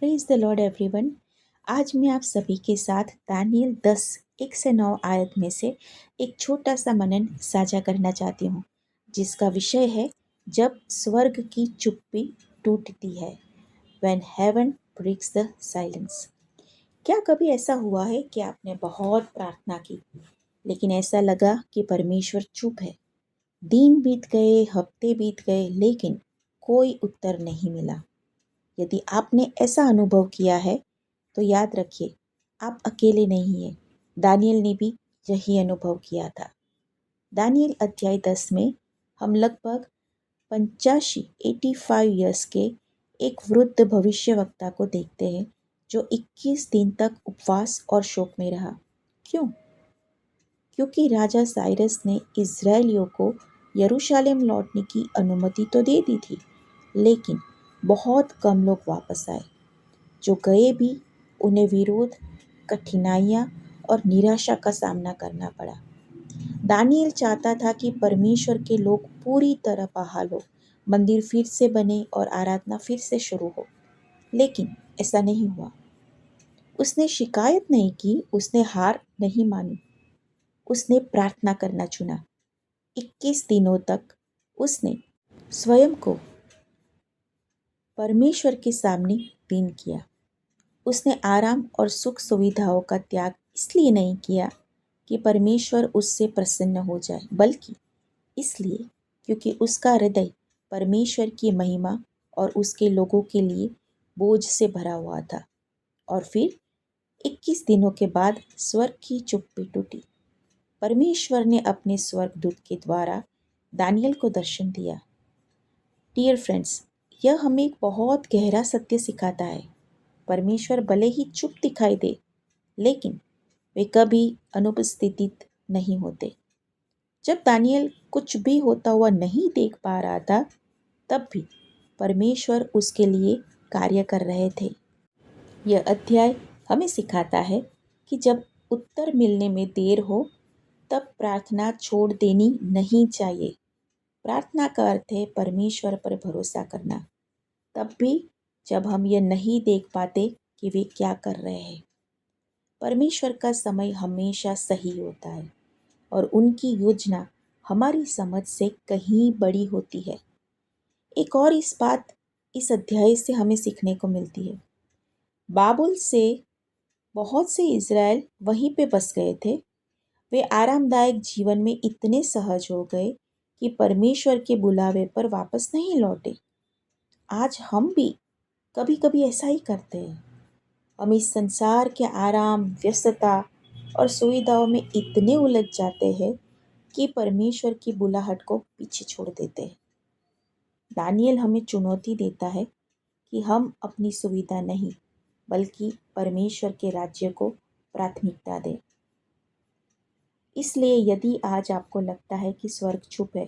Praise the Lord everyone. आज मैं आप सभी के साथ दानियल 10 1 से 9 आयत में से एक छोटा सा मनन साझा करना चाहती हूँ, जिसका विषय है जब स्वर्ग की चुप्पी टूटती है। When heaven breaks the silence। क्या कभी ऐसा हुआ है कि आपने बहुत प्रार्थना की, लेकिन ऐसा लगा कि परमेश्वर चुप है? दिन बीत गए, हफ्ते बीत गए, लेकिन कोई उत्तर नहीं मिला। यदि आपने ऐसा अनुभव किया है तो याद रखिए, आप अकेले नहीं हैं। दानियल ने भी यही अनुभव किया था। दानियल अध्याय 10 में हम लगभग 85 ईयर्स के एक वृद्ध भविष्यवक्ता को देखते हैं, जो 21 दिन तक उपवास और शोक में रहा। क्यों? क्योंकि राजा साइरस ने इज़राइलियों को यरूशलेम लौटने की अनुमति तो दे दी थी, लेकिन बहुत कम लोग वापस आए। जो गए भी, उन्हें विरोध, कठिनाइयाँ और निराशा का सामना करना पड़ा। दानियल चाहता था कि परमेश्वर के लोग पूरी तरह बहाल हो, मंदिर फिर से बने और आराधना फिर से शुरू हो, लेकिन ऐसा नहीं हुआ। उसने शिकायत नहीं की, उसने हार नहीं मानी, उसने प्रार्थना करना चुना। 21 दिनों तक उसने स्वयं को परमेश्वर के सामने दीन किया। उसने आराम और सुख सुविधाओं का त्याग इसलिए नहीं किया कि परमेश्वर उससे प्रसन्न हो जाए, बल्कि इसलिए क्योंकि उसका हृदय परमेश्वर की महिमा और उसके लोगों के लिए बोझ से भरा हुआ था। और फिर 21 दिनों के बाद स्वर्ग की चुप्पी टूटी। परमेश्वर ने अपने स्वर्गदूत के द्वारा दानियल को दर्शन दिया। डियर फ्रेंड्स, यह हमें एक बहुत गहरा सत्य सिखाता है। परमेश्वर भले ही चुप दिखाई दे, लेकिन वे कभी अनुपस्थित नहीं होते। जब दानियल कुछ भी होता हुआ नहीं देख पा रहा था, तब भी परमेश्वर उसके लिए कार्य कर रहे थे। यह अध्याय हमें सिखाता है कि जब उत्तर मिलने में देर हो, तब प्रार्थना छोड़ देनी नहीं चाहिए। प्रार्थना का अर्थ है परमेश्वर पर भरोसा करना, तब भी जब हम यह नहीं देख पाते कि वे क्या कर रहे हैं। परमेश्वर का समय हमेशा सही होता है और उनकी योजना हमारी समझ से कहीं बड़ी होती है। एक और इस अध्याय से हमें सीखने को मिलती है। बाबुल से बहुत से इज़राइल वहीं पे बस गए थे। वे आरामदायक जीवन में इतने सहज हो गए कि परमेश्वर के बुलावे पर वापस नहीं लौटे। आज हम भी कभी कभी ऐसा ही करते हैं। हम इस संसार के आराम, व्यस्तता और सुविधाओं में इतने उलझ जाते हैं कि परमेश्वर की बुलाहट को पीछे छोड़ देते हैं। दानियल हमें चुनौती देता है कि हम अपनी सुविधा नहीं, बल्कि परमेश्वर के राज्य को प्राथमिकता दें। इसलिए यदि आज आपको लगता है कि स्वर्ग चुप है,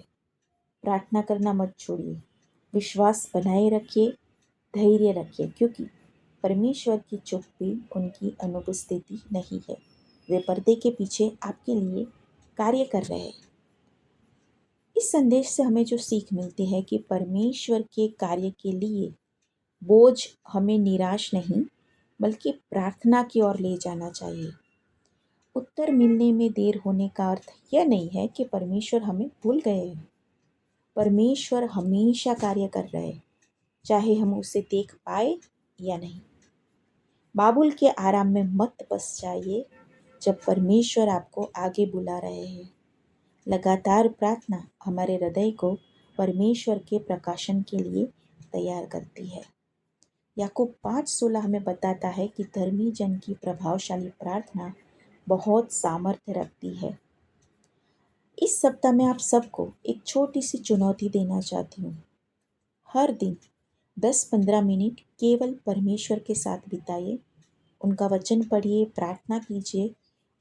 प्रार्थना करना मत छोड़िए। विश्वास बनाए रखिए, धैर्य रखिए, क्योंकि परमेश्वर की चुप्पी उनकी अनुपस्थिति नहीं है। वे पर्दे के पीछे आपके लिए कार्य कर रहे हैं। इस संदेश से हमें जो सीख मिलती है कि परमेश्वर के कार्य के लिए बोझ हमें निराश नहीं, बल्कि प्रार्थना की ओर ले जाना चाहिए। उत्तर मिलने में देर होने का अर्थ यह नहीं है कि परमेश्वर हमें भूल गए हैं। परमेश्वर हमेशा कार्य कर रहे हैं, चाहे हम उसे देख पाए या नहीं। बाबुल के आराम में मत बस जाइए। जब परमेश्वर आपको आगे बुला रहे हैं, लगातार प्रार्थना हमारे हृदय को परमेश्वर के प्रकाशन के लिए तैयार करती है। याकूब 5:16 हमें बताता है कि धर्मी जन की प्रभावशाली प्रार्थना बहुत सामर्थ्य रखती है। इस सप्ताह में आप सबको एक छोटी सी चुनौती देना चाहती हूँ। हर दिन 10-15 मिनट केवल परमेश्वर के साथ बिताइए। उनका वचन पढ़िए, प्रार्थना कीजिए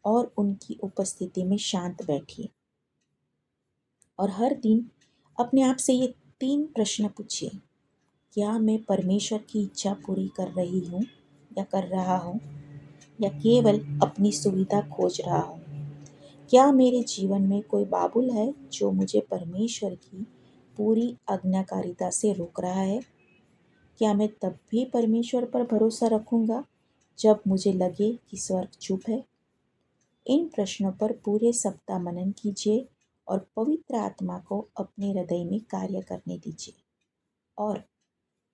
और उनकी उपस्थिति में शांत बैठिए। और हर दिन अपने आप से ये 3 प्रश्न पूछिए। क्या मैं परमेश्वर की इच्छा पूरी कर रही हूँ या कर रहा हूँ, या केवल अपनी सुविधा खोज रहा हूँ? क्या मेरे जीवन में कोई बाबुल है जो मुझे परमेश्वर की पूरी आज्ञाकारिता से रोक रहा है? क्या मैं तब भी परमेश्वर पर भरोसा रखूंगा जब मुझे लगे कि स्वर्ग चुप है? इन प्रश्नों पर पूरे सप्ताह मनन कीजिए और पवित्र आत्मा को अपने हृदय में कार्य करने दीजिए। और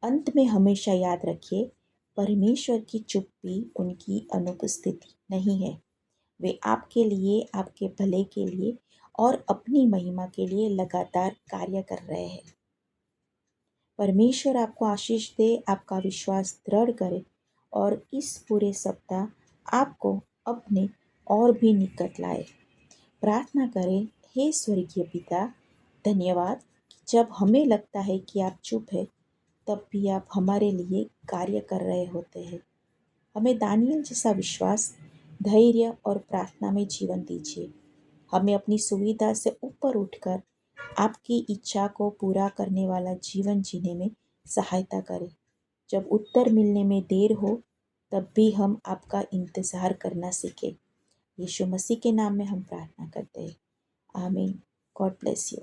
अंत में हमेशा याद रखिए, परमेश्वर की चुप्पी उनकी अनुपस्थिति नहीं है। वे आपके लिए, आपके भले के लिए और अपनी महिमा के लिए लगातार कार्य कर रहे हैं। परमेश्वर आपको आशीष दे, आपका विश्वास दृढ़ करे और इस पूरे सप्ताह आपको अपने और भी निकट लाए। प्रार्थना करें, हे स्वर्गीय पिता, धन्यवाद कि जब हमें लगता है कि आप चुप है, तब भी आप हमारे लिए कार्य कर रहे होते हैं। हमें दानियल जैसा विश्वास, धैर्य और प्रार्थना में जीवन दीजिए। हमें अपनी सुविधा से ऊपर उठकर आपकी इच्छा को पूरा करने वाला जीवन जीने में सहायता करें। जब उत्तर मिलने में देर हो, तब भी हम आपका इंतज़ार करना सीखें। यीशु मसीह के नाम में हम प्रार्थना करते हैं। आमीन। God bless you.